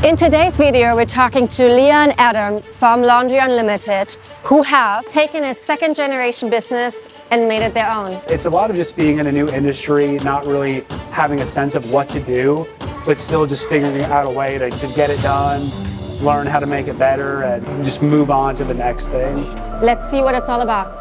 In today's video, we're talking to Leah and Adam from Laundry Unlimited, who have taken a second generation business and made it their own. It's a lot of just being in a new industry, not really having a sense of what to do, but still just figuring out a way to get it done, learn how to make it better, and just move on to the next thing. Let's see what it's all about.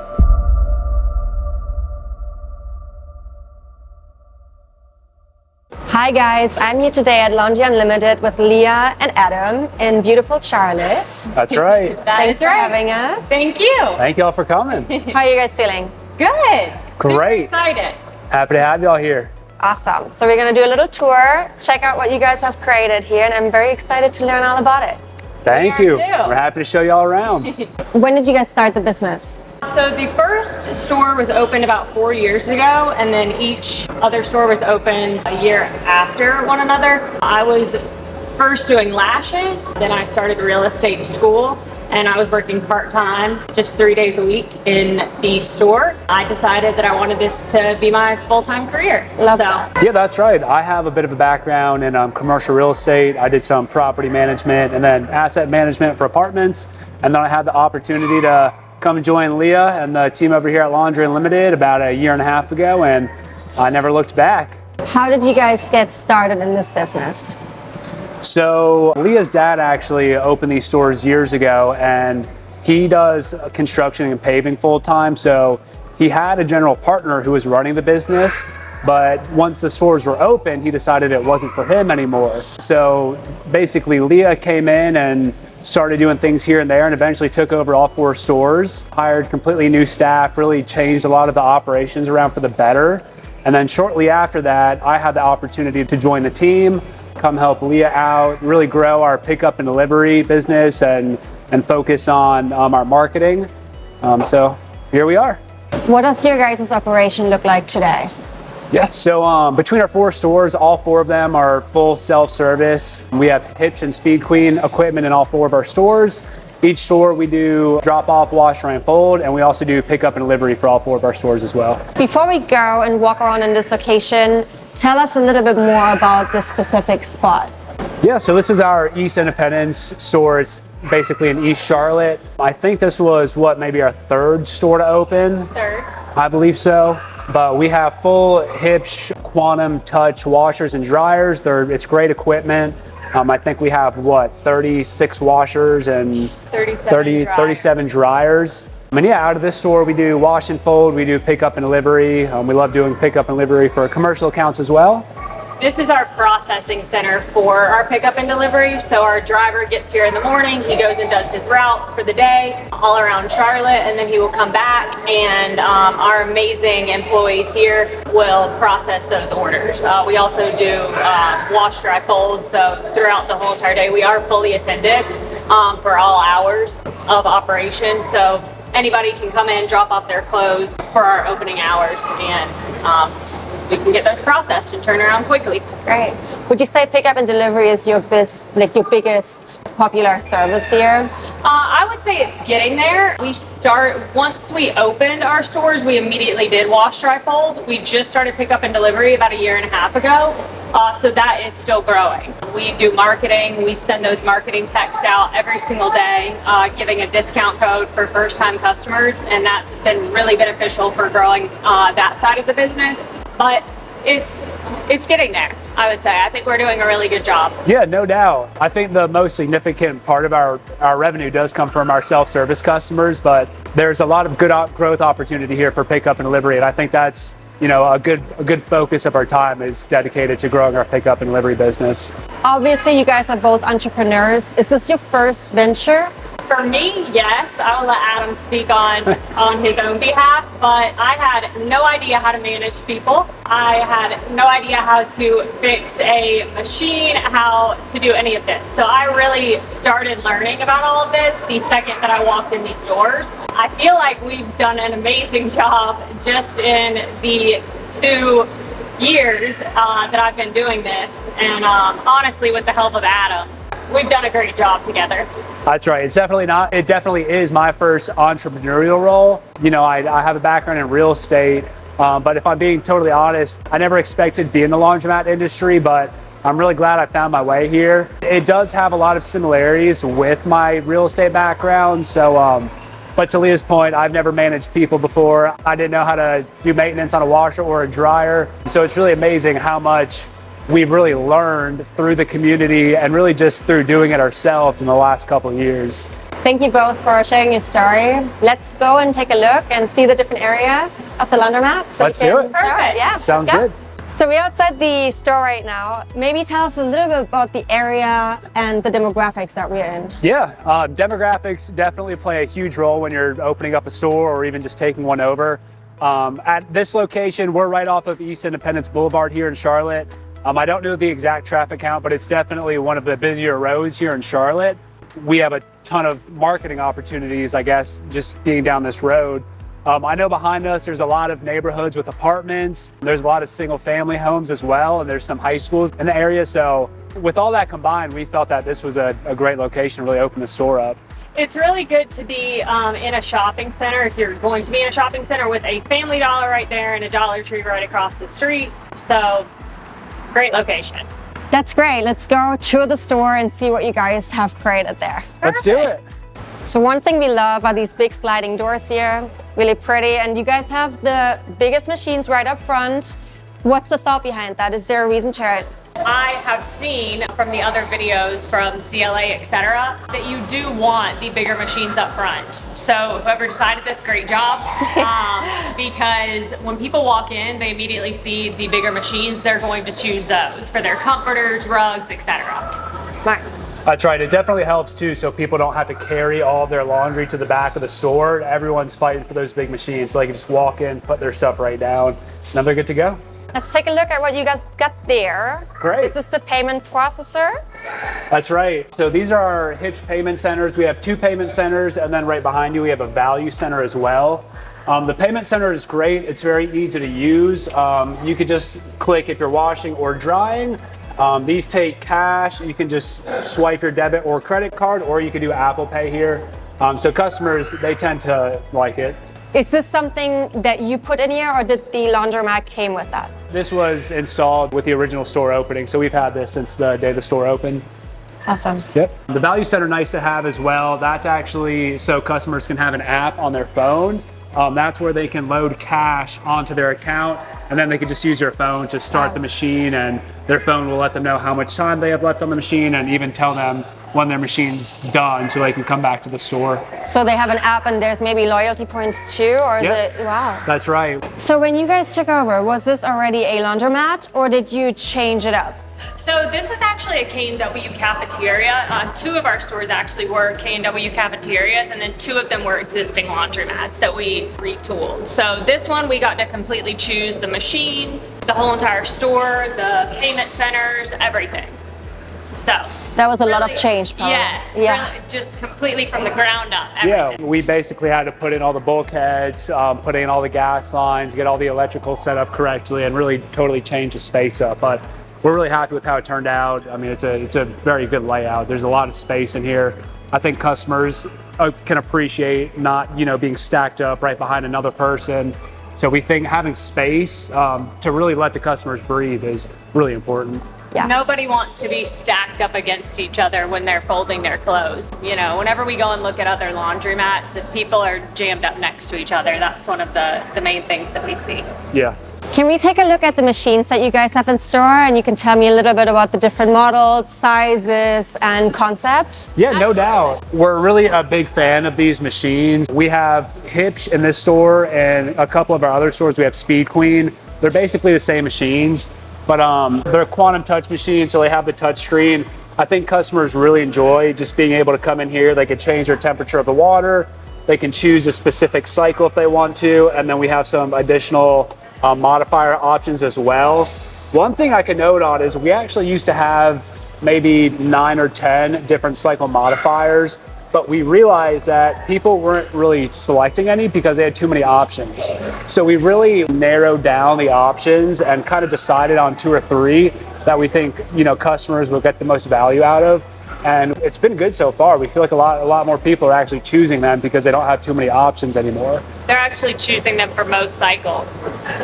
Hi guys, I'm here today at Laundry Unlimited with Leah and Adam in beautiful Charlotte. That's right. Thanks for having us. Thank you. Thank y'all for coming. How are you guys feeling? Good. Great. Super excited. Happy to have y'all here. Awesome. So we're going to do a little tour, check out what you guys have created here, and I'm very excited to learn all about it. Thank you. We're happy to show y'all around. When did you guys start the business? So the first store was opened about 4 years ago, and then each other store was opened a year after one another. I was first doing lashes, then I started real estate school, and I was working part-time, just 3 days a week in the store. I decided that I wanted this to be my full-time career. Love that. Yeah, that's right. I have a bit of a background in commercial real estate. I did some property management and then asset management for apartments. And then I had the opportunity to come and join Leah and the team over here at Laundry Unlimited about a year and a half ago, and I never looked back. How did you guys get started in this business? So Leah's dad actually opened these stores years ago, and he does construction and paving full time. So he had a general partner who was running the business, but once the stores were open, he decided it wasn't for him anymore. So basically Leah came in and started doing things here and there, and eventually took over all 4 stores, hired completely new staff, really changed a lot of the operations around for the better. And then shortly after that, I had the opportunity to join the team, come help Leah out, really grow our pickup and delivery business and focus on our marketing. So here we are. What does your guys' operation look like today? Yeah, so between our 4 stores, all 4 of them are full self-service. We have Hitch and Speed Queen equipment in all 4 of our stores. Each store we do drop-off, wash, dry, and fold, and we also do pickup and delivery for all 4 of our stores as well. Before we go and walk around in this location, tell us a little bit more about this specific spot. Yeah, so this is our East Independence store. It's basically in East Charlotte. I think this was, maybe our 3rd store to open? 3rd. I believe so. But we have full Hitch Quantum Touch washers and dryers. It's great equipment. I think we have 36 washers and 37 dryers. I mean, yeah, out of this store we do wash and fold, we do pickup and delivery. We love doing pickup and delivery for commercial accounts as well. This is our processing center for our pickup and delivery. So our driver gets here in the morning, he goes and does his routes for the day all around Charlotte, and then he will come back, and our amazing employees here will process those orders. We also do wash, dry, fold. So throughout the whole entire day, we are fully attended for all hours of operation. So anybody can come in, drop off their clothes for our opening hours, and we can get those processed and turn around quickly. Great. Would you say pickup and delivery is your biggest popular service here? I would say it's getting there. Once we opened our stores, we immediately did wash, dry, fold. We just started pickup and delivery about a year and a half ago. So that is still growing. We do marketing. We send those marketing texts out every single day, giving a discount code for first-time customers, and that's been really beneficial for growing that side of the business. But it's getting there, I would say. I think we're doing a really good job. Yeah, no doubt. I think the most significant part of our revenue does come from our self-service customers, but there's a lot of good growth opportunity here for pickup and delivery, and I think that's a good focus of our time is dedicated to growing our pickup and delivery business. Obviously, you guys are both entrepreneurs. Is this your first venture? For me, yes. I will let Adam speak on his own behalf, but I had no idea how to manage people. I had no idea how to fix a machine, how to do any of this. So I really started learning about all of this the second that I walked in these doors. I feel like we've done an amazing job just in the 2 years that I've been doing this, and honestly, with the help of Adam, we've done a great job together. That's right. It definitely is my first entrepreneurial role. I have a background in real estate, but if I'm being totally honest, I never expected to be in the laundromat industry, but I'm really glad I found my way here. It does have a lot of similarities with my real estate background. So, but to Leah's point, I've never managed people before. I didn't know how to do maintenance on a washer or a dryer. So it's really amazing how much we've really learned through the community and really just through doing it ourselves in the last couple of years. Thank you both for sharing your story. Let's go and take a look and see the different areas of the laundromat. So Let's do it. Perfect. Yeah. Sounds good. So we're outside the store right now. Maybe tell us a little bit about the area and the demographics that we're in. Yeah, demographics definitely play a huge role when you're opening up a store or even just taking one over. At this location, we're right off of East Independence Boulevard here in Charlotte. I don't know the exact traffic count, but it's definitely one of the busier roads here in Charlotte. We have a ton of marketing opportunities, I guess, just being down this road. I know behind us there's a lot of neighborhoods with apartments. There's a lot of single family homes as well, and there's some high schools in the area. So with all that combined, we felt that this was a great location to really open the store up. It's really good to be in a shopping center, if you're going to be in a shopping center, with a Family Dollar right there and a Dollar Tree right across the street. So great location. That's great. Let's go tour the store and see what you guys have created there. Let's do it. So one thing we love are these big sliding doors here, really pretty. And you guys have the biggest machines right up front. What's the thought behind that? Is there a reason to it? I have seen from the other videos from CLA, etc., that you do want the bigger machines up front. So whoever decided this, great job. Because when people walk in, they immediately see the bigger machines. They're going to choose those for their comforters, rugs, etc. Smart. That's right. It definitely helps too, so people don't have to carry all their laundry to the back of the store. Everyone's fighting for those big machines, so they can just walk in, put their stuff right down, and then they're good to go. Let's take a look at what you guys got there. Great. Is this the payment processor? That's right. So these are our Hitch payment centers. We have 2 payment centers, and then right behind you we have a value center as well. The payment center is great. It's very easy to use. You could just click if you're washing or drying. These take cash. You can just swipe your debit or credit card, or you can do Apple Pay here. So customers, they tend to like it. Is this something that you put in here, or did the laundromat came with that? This was installed with the original store opening, so we've had this since the day the store opened. Awesome. Yep. The value center, nice to have as well. That's actually so customers can have an app on their phone. That's where they can load cash onto their account, and then they can just use their phone to start the machine, and their phone will let them know how much time they have left on the machine and even tell them when their machine's done so they can come back to the store. So they have an app and there's maybe loyalty points too, or is it, wow. That's right. So when you guys took over, was this already a laundromat or did you change it up? So this was actually a K&W cafeteria. 2 of our stores actually were K&W cafeterias, and then 2 of them were existing laundromats that we retooled. So this one we got to completely choose the machines, the whole entire store, the payment centers, everything. So that was a lot of change, probably. Yes, yeah. really, just completely from the ground up. Everything. Yeah, we basically had to put in all the bulkheads, put in all the gas lines, get all the electrical set up correctly, and really totally change the space up. But we're really happy with how it turned out. I mean, it's a very good layout. There's a lot of space in here. I think customers can appreciate not, being stacked up right behind another person. So we think having space to really let the customers breathe is really important. Yeah. Nobody wants to be stacked up against each other when they're folding their clothes. Whenever we go and look at other laundromats, if people are jammed up next to each other, that's one of the main things that we see. Yeah. Can we take a look at the machines that you guys have in store, and you can tell me a little bit about the different models, sizes, and concept? Yeah, no doubt. We're really a big fan of these machines. We have Hitch in this store, and a couple of our other stores we have Speed Queen. They're basically the same machines, but they're quantum touch machines, so they have the touch screen. I think customers really enjoy just being able to come in here. They can change their temperature of the water. They can choose a specific cycle if they want to, and then we have some additional modifier options as well. One thing I can note on is we actually used to have maybe 9 or 10 different cycle modifiers, but we realized that people weren't really selecting any because they had too many options. So we really narrowed down the options and kind of decided on 2 or 3 that we think customers will get the most value out of. And it's been good so far. We feel like a lot more people are actually choosing them because they don't have too many options anymore. They're actually choosing them for most cycles.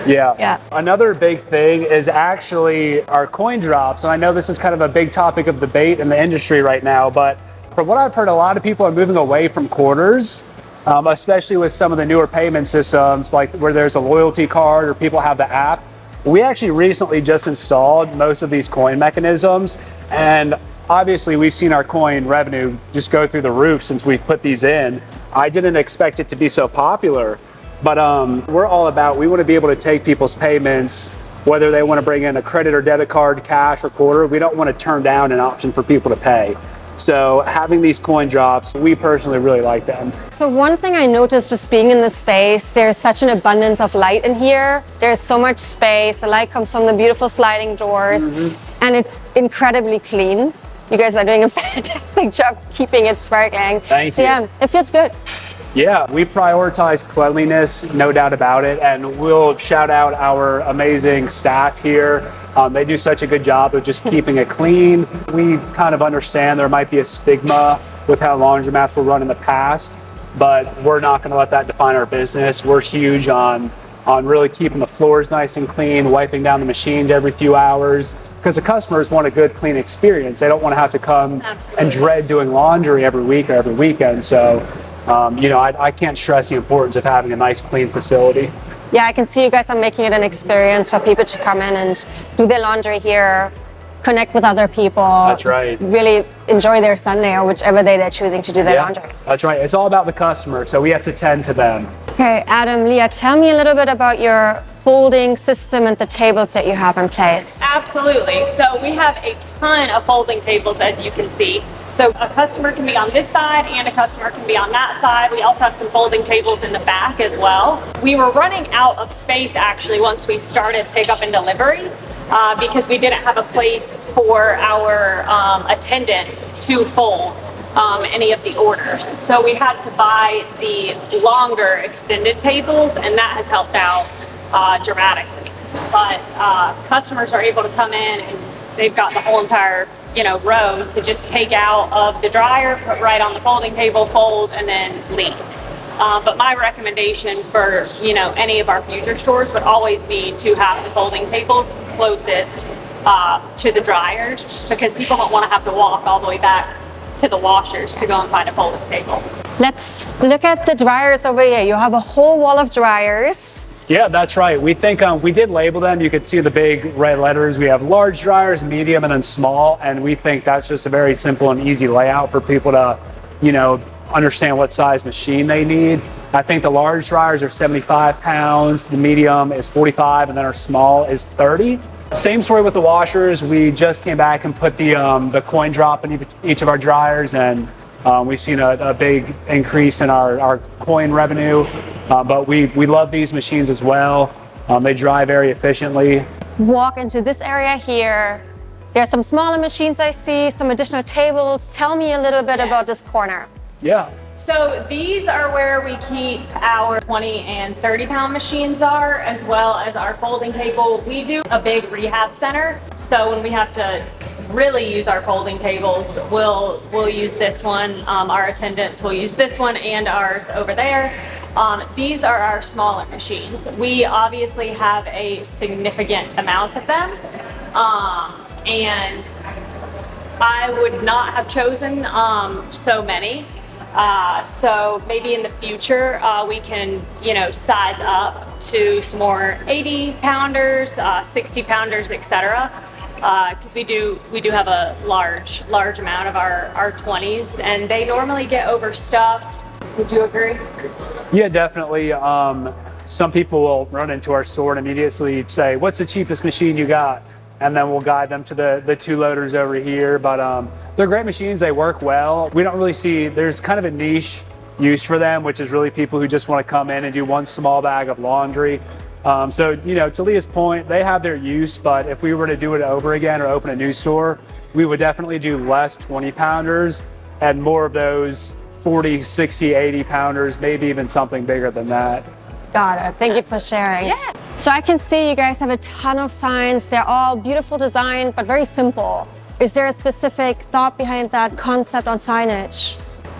Yeah. Another big thing is actually our coin drops. And I know this is kind of a big topic of debate in the industry right now, but from what I've heard, a lot of people are moving away from quarters, especially with some of the newer payment systems, like where there's a loyalty card or people have the app. We actually recently just installed most of these coin mechanisms, and obviously we've seen our coin revenue just go through the roof since we've put these in. I didn't expect it to be so popular, but we're all about, we want to be able to take people's payments, whether they want to bring in a credit or debit card, cash or quarter. We don't want to turn down an option for people to pay. So having these coin drops, we personally really like them. So one thing I noticed just being in the space, there's such an abundance of light in here. There's so much space. The light comes from the beautiful sliding doors, and it's incredibly clean. You guys are doing a fantastic job keeping it sparkling. Thank you. Yeah, it feels good. Yeah, we prioritize cleanliness, no doubt about it, and we'll shout out our amazing staff here. They do such a good job of just keeping it clean. We kind of understand there might be a stigma with how laundromats were run in the past, but we're not going to let that define our business. We're huge on really keeping the floors nice and clean, wiping down the machines every few hours, because the customers want a good, clean experience. They don't want to have to come and dread doing laundry every week or every weekend. So, I can't stress the importance of having a nice, clean facility. Yeah, I can see you guys are making it an experience for people to come in and do their laundry here, connect with other people. That's right. Really enjoy their Sunday or whichever day they're choosing to do their laundry. That's right. It's all about the customer, so we have to tend to them. Okay, Adam, Leah, tell me a little bit about your folding system and the tables that you have in place. Absolutely. So we have a ton of folding tables, as you can see. So a customer can be on this side and a customer can be on that side. We also have some folding tables in the back as well. We were running out of space actually once we started pickup and delivery because we didn't have a place for our attendants to fold any of the orders. So we had to buy the longer extended tables, and that has helped out dramatically. But customers are able to come in and they've got the whole entire row to just take out of the dryer, put right on the folding table, fold, and then leave. But my recommendation for any of our future stores would always be to have the folding tables closest to the dryers, because people don't want to have to walk all the way back to the washers to go and find a folding table. Let's look at the dryers over here. You have a whole wall of dryers. Yeah, that's right. We think we did label them. You could see the big red letters. We have large dryers, medium, and then small. And we think that's just a very simple and easy layout for people to, understand what size machine they need. I think the large dryers are 75 pounds, the medium is 45, and then our small is 30. Same story with the washers. We just came back and put the coin drop in each of our dryers, and we've seen a big increase in our coin revenue. But we love these machines as well. They dry very efficiently. Walk into this area here. There are some smaller machines I see, some additional tables. Tell me a little bit about this corner. Yeah. So these are where we keep our 20 and 30 pound machines are, as well as our folding table. We do a big rehab center. So when we have to really use our folding tables, we'll use this one. Our attendants will use this one and ours over there. These are our smaller machines. We obviously have a significant amount of them. And I would not have chosen so many. So maybe in the future we can, size up to some more 80 pounders, 60 pounders, etc. Because we do have a large amount of our 20s, and they normally get overstuffed. Would you agree? Yeah, definitely. Some people will run into our store and immediately say, "What's the cheapest machine you got?" And then we'll guide them to the two loaders over here. But they're great machines. They work well. We don't really see, there's kind of a niche use for them, which is really people who just want to come in and do one small bag of laundry. So, to Leah's point, they have their use, but if we were to do it over again or open a new store, we would definitely do less 20 pounders and more of those 40, 60, 80 pounders, maybe even something bigger than that. Got it. Thank you for sharing. Yeah. So I can see you guys have a ton of signs. They're all beautiful design, but very simple. Is there a specific thought behind that concept on signage?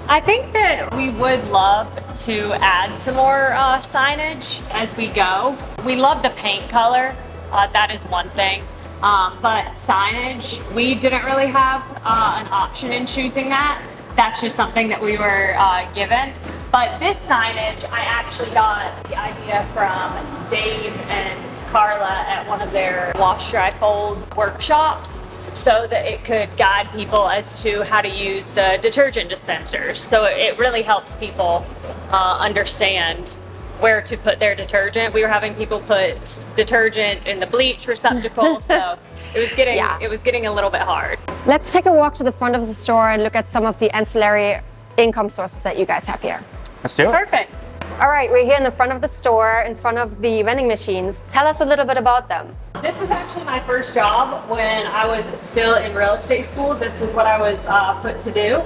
I think that we would love to add some more signage as we go. We love the paint color, that is one thing. But signage, we didn't really have an option in choosing that. That's just something that we were given. But this signage, I actually got the idea from Dave and Carla at one of their wash, dry, fold workshops, so that it could guide people as to how to use the detergent dispensers. So it really helps people understand where to put their detergent. We were having people put detergent in the bleach receptacle, so it was getting a little bit hard. Let's take a walk to the front of the store and look at some of the ancillary income sources that you guys have here. Let's do it. Perfect. All right, we're here in the front of the store, in front of the vending machines. Tell us a little bit about them. This was actually my first job when I was still in real estate school. This was what I was put to do.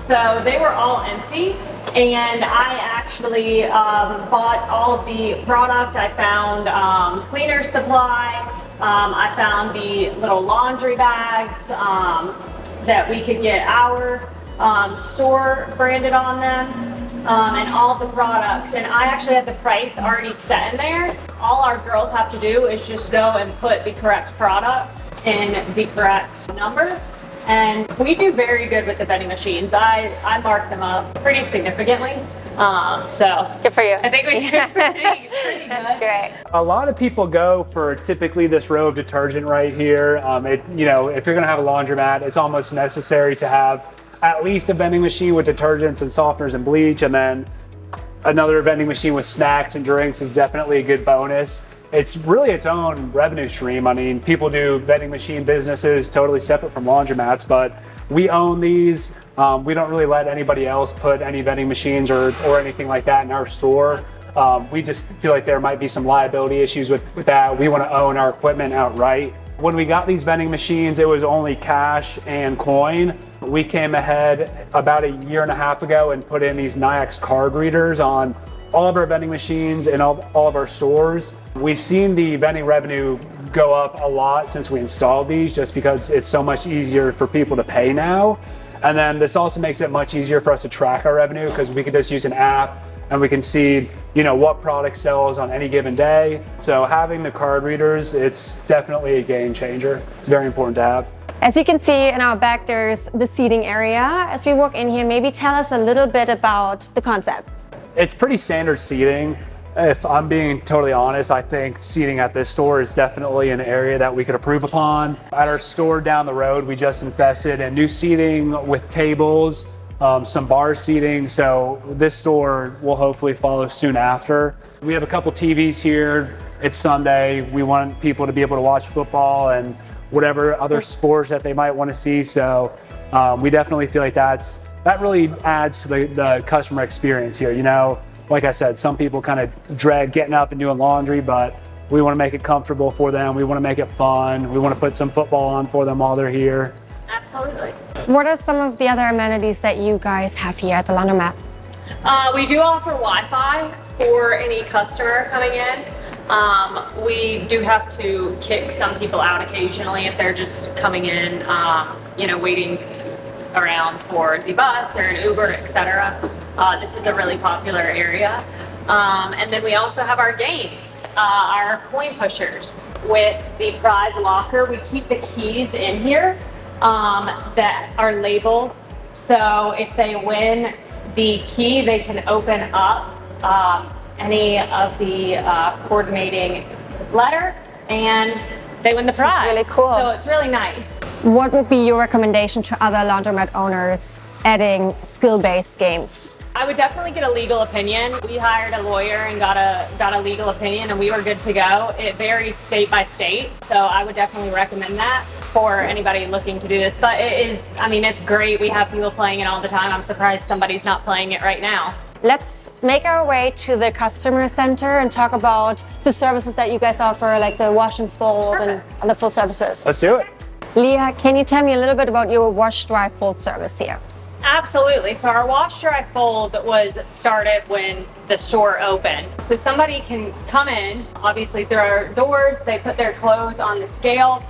So they were all empty, and I actually bought all of the product. I found cleaner supply. I found the little laundry bags that we could get our store branded on them. And all the products, and I actually had the price already set in there. All our girls have to do is just go and put the correct products in the correct number, and we do very good with the vending machines. I mark them up pretty significantly, so Good for you. I think we do pretty good. That's great. A lot of people go for typically this row of detergent right here. If you're gonna have a laundromat, it's almost necessary to have at least a vending machine with detergents and softeners and bleach, and then another vending machine with snacks and drinks is definitely a good bonus. It's really its own revenue stream. I mean, people do vending machine businesses totally separate from laundromats, but we own these. We don't really let anybody else put any vending machines or anything like that in our store. We just feel like there might be some liability issues with that. We want to own our equipment outright. When we got these vending machines, it was only cash and coin. We came ahead about a year and a half ago and put in these NIAX card readers on all of our vending machines in all of our stores. We've seen the vending revenue go up a lot since we installed these, just because it's so much easier for people to pay now. And then this also makes it much easier for us to track our revenue, because we could just use an app and we can see, what product sells on any given day. So having the card readers, it's definitely a game changer. It's very important to have. As you can see in our back, there's the seating area. As we walk in here, maybe tell us a little bit about the concept. It's pretty standard seating. If I'm being totally honest, I think seating at this store is definitely an area that we could improve upon. At our store down the road, we just invested in new seating with tables, some bar seating, so this store will hopefully follow soon after. We have a couple TVs here. It's Sunday. We want people to be able to watch football and whatever other sports that they might want to see, so we definitely feel like that really adds to the customer experience here. Like I said, some people kind of dread getting up and doing laundry, but we want to make it comfortable for them. We want to make it fun. We want to put some football on for them while they're here. Absolutely. What are some of the other amenities that you guys have here at the Laundromat? We do offer Wi-Fi for any customer coming in. We do have to kick some people out occasionally if they're just coming in, waiting around for the bus or an Uber, etc. This is a really popular area. And then we also have our games, our coin pushers. With the prize locker, we keep the keys in here that are labeled. So if they win the key, they can open up any of the coordinating letter, and they win the prize. This is really cool. So it's really nice. What would be your recommendation to other laundromat owners adding skill-based games? I would definitely get a legal opinion. We hired a lawyer and got a legal opinion, and we were good to go. It varies state by state, so I would definitely recommend that for anybody looking to do this. But it's great. We have people playing it all the time. I'm surprised somebody's not playing it right now. Let's make our way to the customer center and talk about the services that you guys offer, like the wash and fold and other full services. Let's do it. Leah, can you tell me a little bit about your wash, dry, fold service here? Absolutely. So our wash, dry, fold was started when the store opened. So somebody can come in, obviously through our doors, they put their clothes on the scale,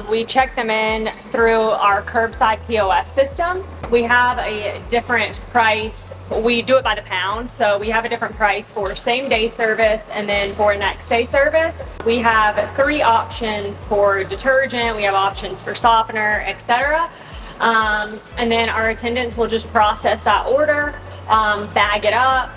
We check them in through our curbside POS system. We have a different price. We do it by the pound, so we have a different price for same day service and then for next day service. We have 3 options for detergent, we have options for softener, etc. And then our attendants will just process that order, bag it up,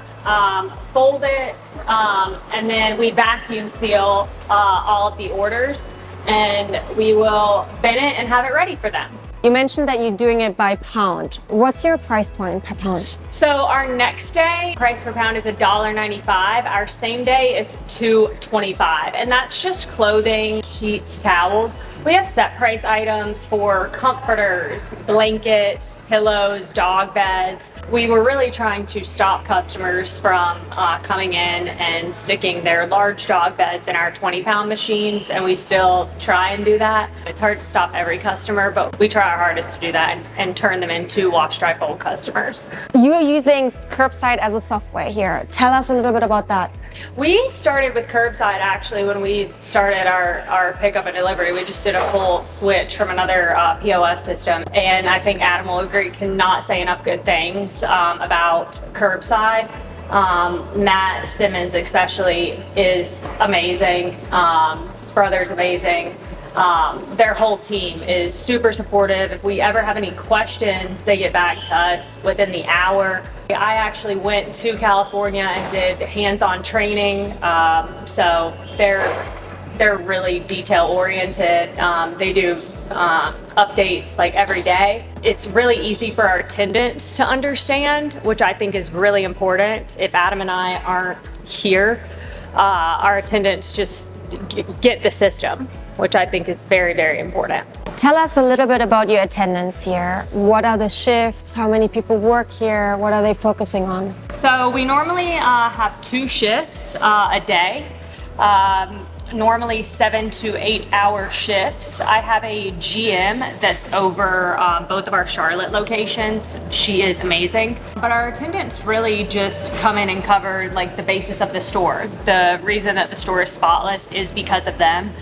fold it, and then we vacuum seal all of the orders, and we will bin it and have it ready for them. You mentioned that you're doing it by pound. What's your price point per pound? So our next day price per pound is $1.95. Our same day is $2.25, and that's just clothing, sheets, towels. We have set price items for comforters, blankets, pillows, dog beds. We were really trying to stop customers from coming in and sticking their large dog beds in our 20-pound machines, and we still try and do that. It's hard to stop every customer, but we try our hardest to do that and turn them into wash, dry, fold customers. You are using curbside as a software here. Tell us a little bit about that. We started with curbside actually when we started our pickup and delivery. We just did a full switch from another POS system, and I think Adam will agree, cannot say enough good things about curbside. Matt Simmons especially is amazing. His brother's amazing. Their whole team is super supportive. If we ever have any questions, they get back to us within the hour. I actually went to California and did hands-on training, so they're really detail oriented. They do updates like every day. It's really easy for our attendants to understand, which I think is really important. If Adam and I aren't here, our attendants just get the system, which I think is very, very important. Tell us a little bit about your attendance here. What are the shifts? How many people work here? What are they focusing on? So we normally have 2 shifts a day. Normally 7 to 8 hour shifts. I have a GM that's over both of our Charlotte locations. She is amazing. But our attendants really just come in and cover like the basis of the store. The reason that the store is spotless is because of them.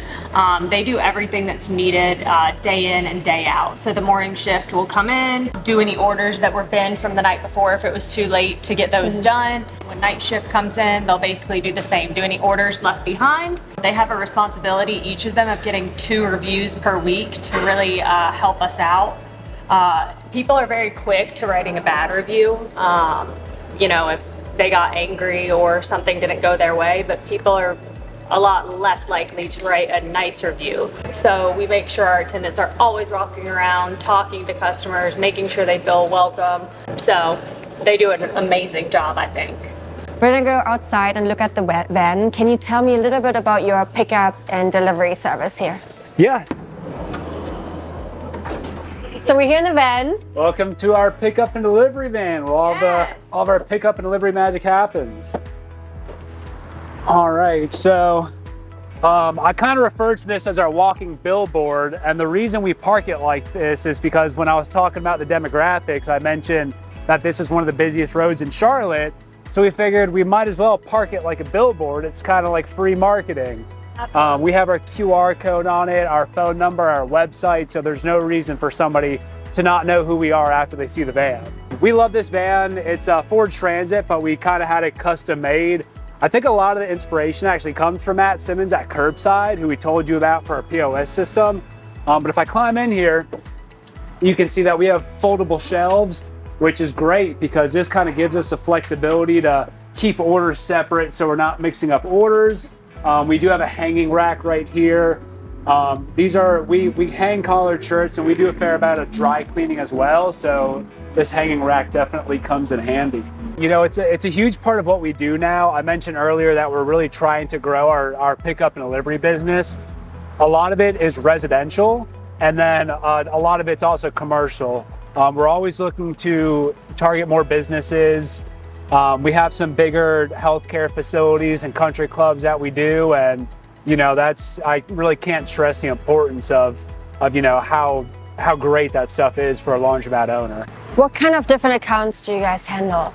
They do everything that's needed day in and day out. So the morning shift will come in, do any orders that were binned from the night before if it was too late to get those done. When night shift comes in, they'll basically do the same, do any orders left behind. They have a responsibility, each of them, of getting 2 reviews per week to really help us out. People are very quick to writing a bad review, you know, if they got angry or something didn't go their way, but people are a lot less likely to write a nice review. So we make sure our attendants are always walking around, talking to customers, making sure they feel welcome. So they do an amazing job, I think. We're gonna go outside and look at the van. Can you tell me a little bit about your pickup and delivery service here? Yeah. So we're here in the van. Welcome to our pickup and delivery van where all of our pickup and delivery magic happens. All right, so I kind of refer to this as our walking billboard, and the reason we park it like this is because when I was talking about the demographics, I mentioned that this is one of the busiest roads in Charlotte. So we figured we might as well park it like a billboard. It's kind of like free marketing. We have our QR code on it, our phone number, our website, so there's no reason for somebody to not know who we are after they see the van. We love this van. It's a Ford Transit, but we kind of had it custom made. I think a lot of the inspiration actually comes from Matt Simmons at Curbside, who we told you about for our POS system. But if I climb in here, you can see that we have foldable shelves, which is great because this kind of gives us the flexibility to keep orders separate so we're not mixing up orders. We do have a hanging rack right here. We hang collared shirts, and we do a fair amount of dry cleaning as well. So this hanging rack definitely comes in handy. You know, it's a huge part of what we do now. I mentioned earlier that we're really trying to grow our pickup and delivery business. A lot of it is residential, and then a lot of it's also commercial. We're always looking to target more businesses. We have some bigger healthcare facilities and country clubs that we do, and you know, I really can't stress the importance of you know how great that stuff is for a laundromat owner. What kind of different accounts do you guys handle?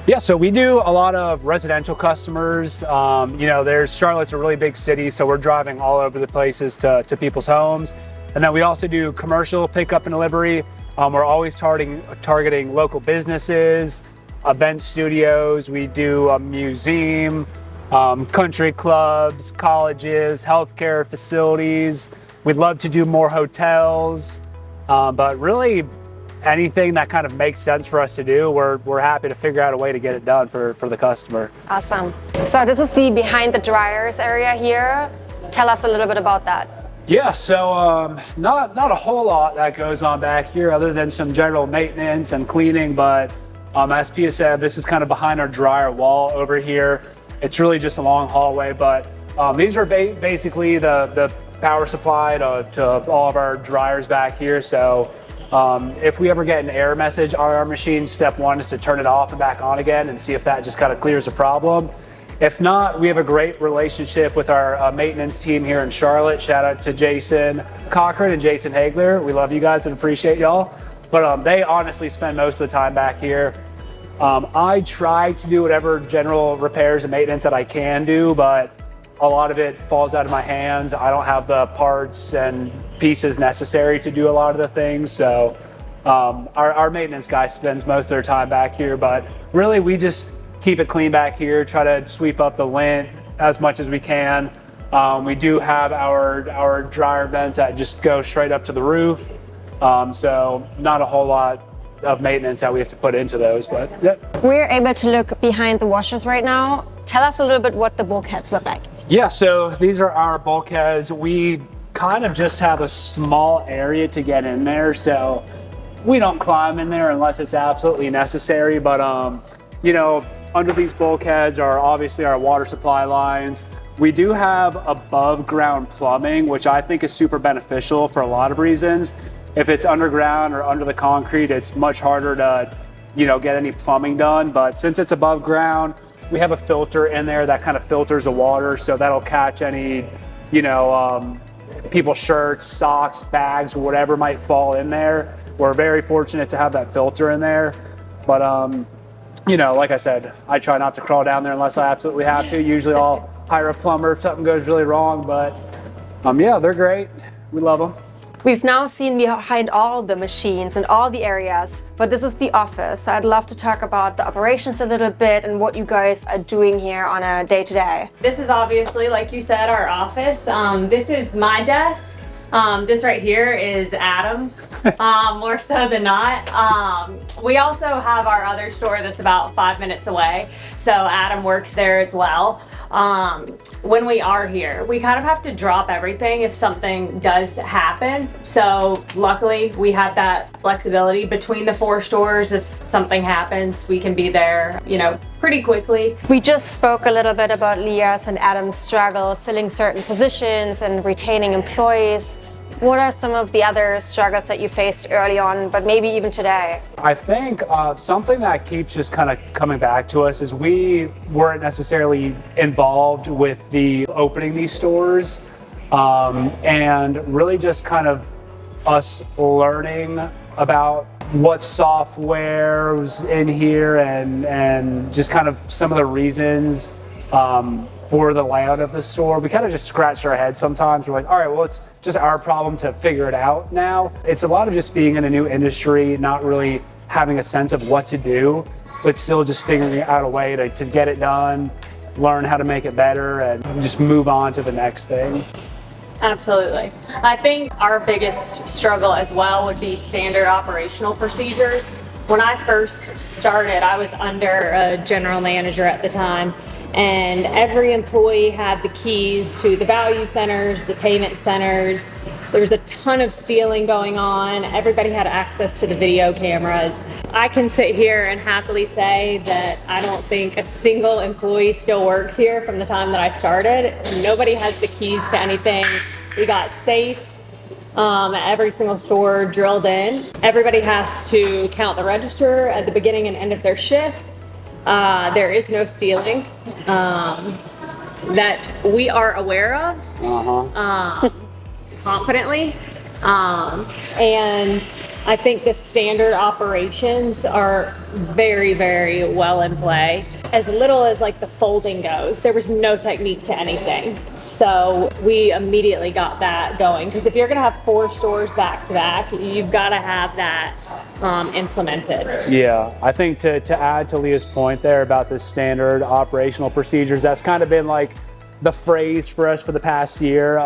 Yeah, so we do a lot of residential customers. You know, Charlotte's a really big city, so we're driving all over the places to people's homes. And then we also do commercial pickup and delivery. We're always targeting local businesses, event studios. We do a museum, country clubs, colleges, healthcare facilities. We'd love to do more hotels, but really anything that kind of makes sense for us to do, we're happy to figure out a way to get it done for the customer. Awesome. So this is the behind the dryers area here. Tell us a little bit about that. Yeah, so not a whole lot that goes on back here other than some general maintenance and cleaning, but as Pia said, this is kind of behind our dryer wall over here. It's really just a long hallway, but these are basically the power supply to all of our dryers back here. So if we ever get an error message on our machine, step one is to turn it off and back on again and see if that just kind of clears the problem. If not, we have a great relationship with our maintenance team here in Charlotte. Shout out to Jason Cochran and Jason Hagler. We love you guys and appreciate y'all. But they honestly spend most of the time back here. I try to do whatever general repairs and maintenance that I can do, but a lot of it falls out of my hands. I don't have the parts and pieces necessary to do a lot of the things. So our maintenance guy spends most of their time back here, but really we just keep it clean back here, try to sweep up the lint as much as we can. We do have our dryer vents that just go straight up to the roof. So not a whole lot of maintenance that we have to put into those, but yeah. We're able to look behind the washers right now. Tell us a little bit what the bulkheads look like. Yeah, so these are our bulkheads. We kind of just have a small area to get in there, so we don't climb in there unless it's absolutely necessary, but you know, under these bulkheads are obviously our water supply lines. We do have above ground plumbing, which I think is super beneficial for a lot of reasons. If it's underground or under the concrete, it's much harder to, you know, get any plumbing done. But since it's above ground, we have a filter in there that kind of filters the water, so that'll catch any, you know, people's shirts, socks, bags, whatever might fall in there. We're very fortunate to have that filter in there. But you know, like I said, I try not to crawl down there unless I absolutely have to. Usually I'll hire a plumber if something goes really wrong, but yeah, they're great. We love them. We've now seen behind all the machines and all the areas, but this is the office. So I'd love to talk about the operations a little bit and what you guys are doing here on a day-to-day. This is obviously, like you said, our office. This is my desk. This right here is Adam's, more so than not. We also have our other store that's about 5 minutes away, so Adam works there as well. When we are here, we kind of have to drop everything if something does happen. So luckily we have that flexibility between the 4 stores. If something happens, we can be there, you know, pretty quickly. We just spoke a little bit about Leah's and Adam's struggle filling certain positions and retaining employees. What are some of the other struggles that you faced early on, but maybe even today? I think something that keeps just kind of coming back to us is we weren't necessarily involved with the opening these stores, and really just kind of us learning about what software was in here and just kind of some of the reasons for the layout of the store. We kind of just scratched our heads sometimes. We're like, all right, well, it's just our problem to figure it out now. It's a lot of just being in a new industry, not really having a sense of what to do, but still just figuring out a way to get it done, learn how to make it better, and just move on to the next thing. Absolutely. I think our biggest struggle as well would be standard operational procedures. When I first started, I was under a general manager at the time, and every employee had the keys to the value centers, the payment centers. There was a ton of stealing going on. Everybody had access to the video cameras. I can sit here and happily say that I don't think a single employee still works here from the time that I started. Nobody has the keys to anything. We got safes at every single store drilled in. Everybody has to count the register at the beginning and end of their shifts. There is no stealing that we are aware of. Confidently, and I think the standard operations are very, very well in play. As little as like the folding goes, there was no technique to anything. So we immediately got that going, because if you're going to have 4 stores back to back, you've got to have that implemented. Yeah, I think to add to Leah's point there about the standard operational procedures, that's kind of been like the phrase for us for the past year.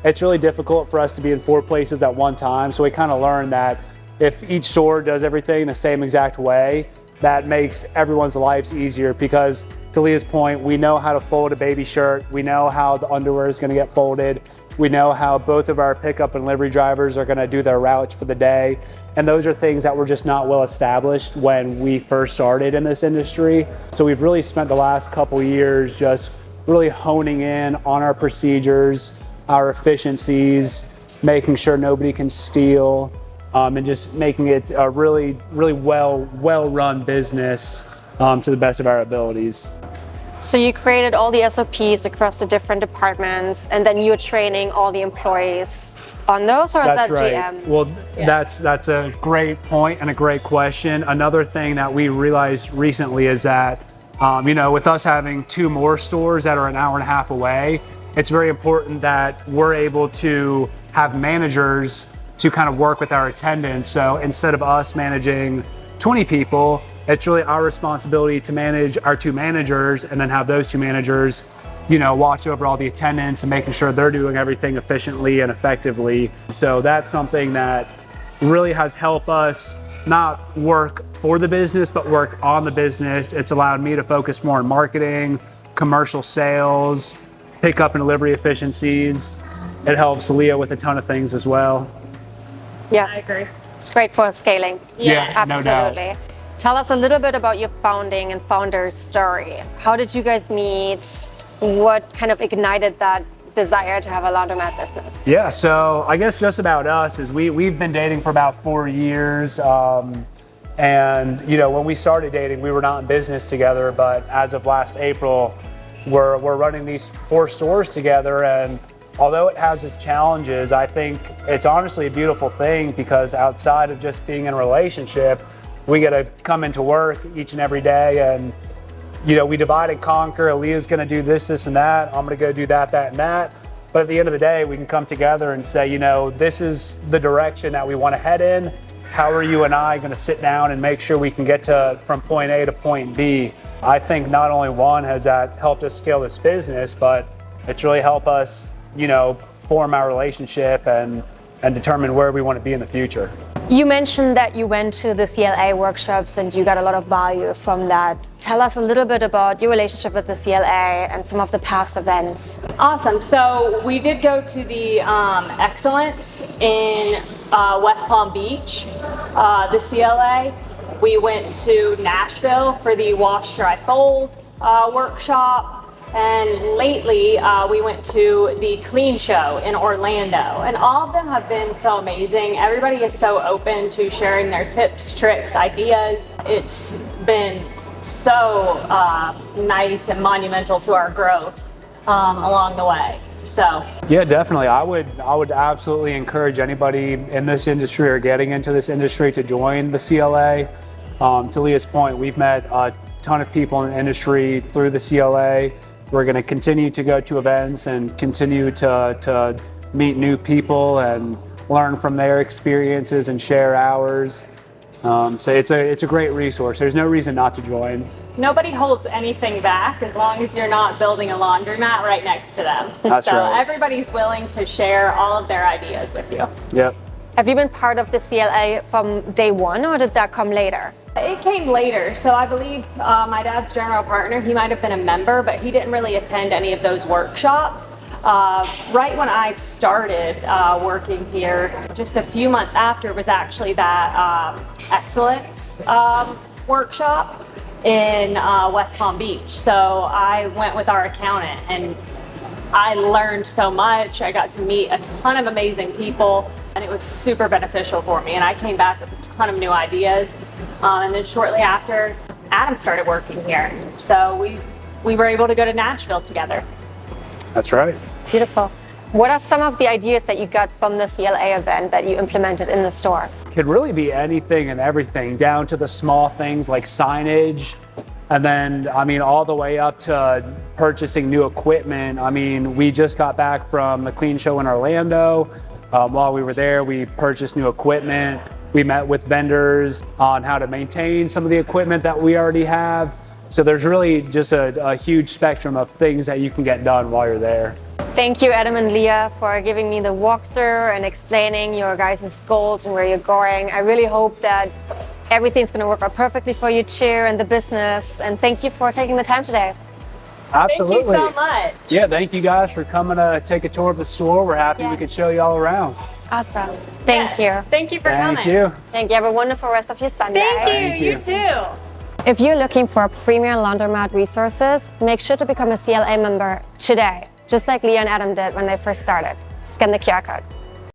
It's really difficult for us to be in 4 places at one time, so we kind of learned that if each store does everything the same exact way, that makes everyone's lives easier, because to Leah's point, we know how to fold a baby shirt, we know how the underwear is going to get folded, we know how both of our pickup and delivery drivers are going to do their routes for the day, and those are things that were just not well established when we first started in this industry. So we've really spent the last couple years just really honing in on our procedures, our efficiencies, making sure nobody can steal, and just making it a really well-run business to the best of our abilities. So you created all the SOPs across the different departments, and then you're training all the employees on those, or is that right. GM? Well, that's a great point and a great question. Another thing that we realized recently is that, with us having 2 more stores that are an hour and a half away, it's very important that we're able to have managers to kind of work with our attendants. So instead of us managing 20 people, it's really our responsibility to manage our 2 managers, and then have those 2 managers, watch over all the attendants and making sure they're doing everything efficiently and effectively. So that's something that really has helped us not work for the business, but work on the business. It's allowed me to focus more on marketing, commercial sales, pickup and delivery efficiencies. It helps Leah with a ton of things as well. Yeah, I agree. it's great for scaling. Yeah, no doubt. Absolutely. Tell us a little bit about your founding and founder's story. How did you guys meet? What kind of ignited that desire to have a laundromat business? Yeah, so I guess just about us is we've been dating for about 4 years. And when we started dating, we were not in business together, but as of last April, we're running these 4 stores together. And although it has its challenges, I think it's honestly a beautiful thing, because outside of just being in a relationship, we get to come into work each and every day, and we divide and conquer. Leah's going to do this, and that. I'm going to go do that, and that. But at the end of the day, we can come together and say, this is the direction that we want to head in. How are you and I going to sit down and make sure we can get from point A to point B? I think not only one has that helped us scale this business, but it's really helped us, form our relationship and determine where we want to be in the future. You mentioned that you went to the CLA workshops and you got a lot of value from that. Tell us a little bit about your relationship with the CLA and some of the past events. Awesome. So we did go to the Excellence in West Palm Beach, the CLA. We went to Nashville for the Wash, Dry, Fold workshop. And lately, we went to the Clean Show in Orlando, and all of them have been so amazing. Everybody is so open to sharing their tips, tricks, ideas. It's been so nice and monumental to our growth along the way. So yeah, definitely. I would absolutely encourage anybody in this industry or getting into this industry to join the CLA. To Leah's point, we've met a ton of people in the industry through the CLA. We're going to continue to go to events and continue to meet new people and learn from their experiences and share ours. So it's a great resource. There's no reason not to join. Nobody holds anything back as long as you're not building a laundromat right next to them. That's so right. Everybody's willing to share all of their ideas with you. Yep. Have you been part of the CLA from day one, or did that come later? It came later. So I believe my dad's general partner, he might have been a member, but he didn't really attend any of those workshops. Right when I started working here, just a few months after, was actually that Excellence workshop in West Palm Beach. So I went with our accountant, and I learned so much. I got to meet a ton of amazing people, and it was super beneficial for me. And I came back with a ton of new ideas. And then shortly after, Adam started working here. So we were able to go to Nashville together. That's right. Beautiful. What are some of the ideas that you got from the CLA event that you implemented in the store? Could really be anything and everything, down to the small things like signage, And then, I mean, all the way up to purchasing new equipment. I mean, we just got back from the Clean Show in Orlando. While we were there, we purchased new equipment. We met with vendors on how to maintain some of the equipment that we already have. So there's really just a huge spectrum of things that you can get done while you're there. Thank you, Adam and Leah, for giving me the walkthrough and explaining your guys' goals and where you're going. I really hope that everything's going to work out perfectly for you too and the business. And thank you for taking the time today. Absolutely. Thank you so much. Yeah, thank you guys for coming to take a tour of the store. We're happy we could show you all around. Awesome. Thank you. Thank you for coming. Thank you. Thank you. Have a wonderful rest of your Sunday. Thank you. You too. If you're looking for premier laundromat resources, make sure to become a CLA member today, just like Leah and Adam did when they first started. Scan the QR code.